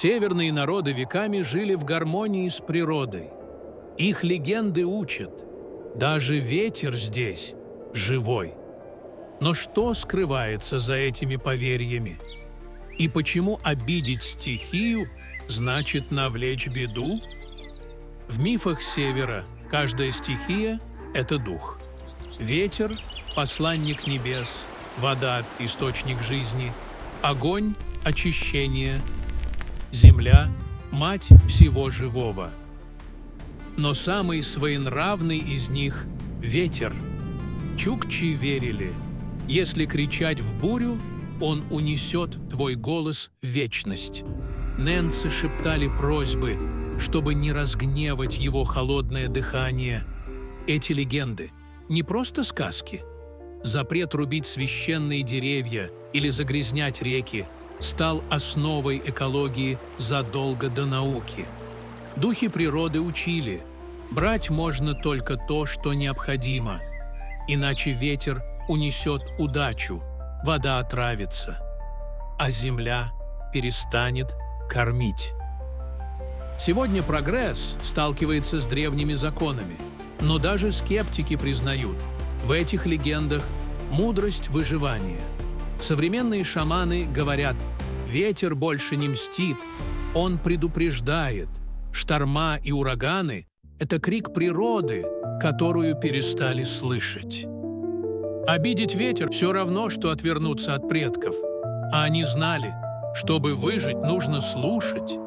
Северные народы веками жили в гармонии с природой. Их легенды учат, даже ветер здесь живой. Но что скрывается за этими поверьями? И почему обидеть стихию значит навлечь беду? В мифах Севера каждая стихия – это дух. Ветер – посланник небес, вода – источник жизни, огонь – очищение, земля – мать всего живого. Но самый своенравный из них – ветер. Чукчи верили, если кричать в бурю, он унесет твой голос в вечность. Ненцы шептали просьбы, чтобы не разгневать его холодное дыхание. Эти легенды – не просто сказки. Запрет рубить священные деревья или загрязнять реки стал основой экологии задолго до науки. Духи природы учили – брать можно только то, что необходимо, иначе ветер унесет удачу, вода отравится, а земля перестанет кормить. Сегодня прогресс сталкивается с древними законами, но даже скептики признают, в этих легендах мудрость выживания. Современные шаманы говорят, ветер больше не мстит, он предупреждает, шторма и ураганы – это крик природы, которую перестали слышать. Обидеть ветер все равно, что отвернуться от предков. А они знали, чтобы выжить, нужно слушать,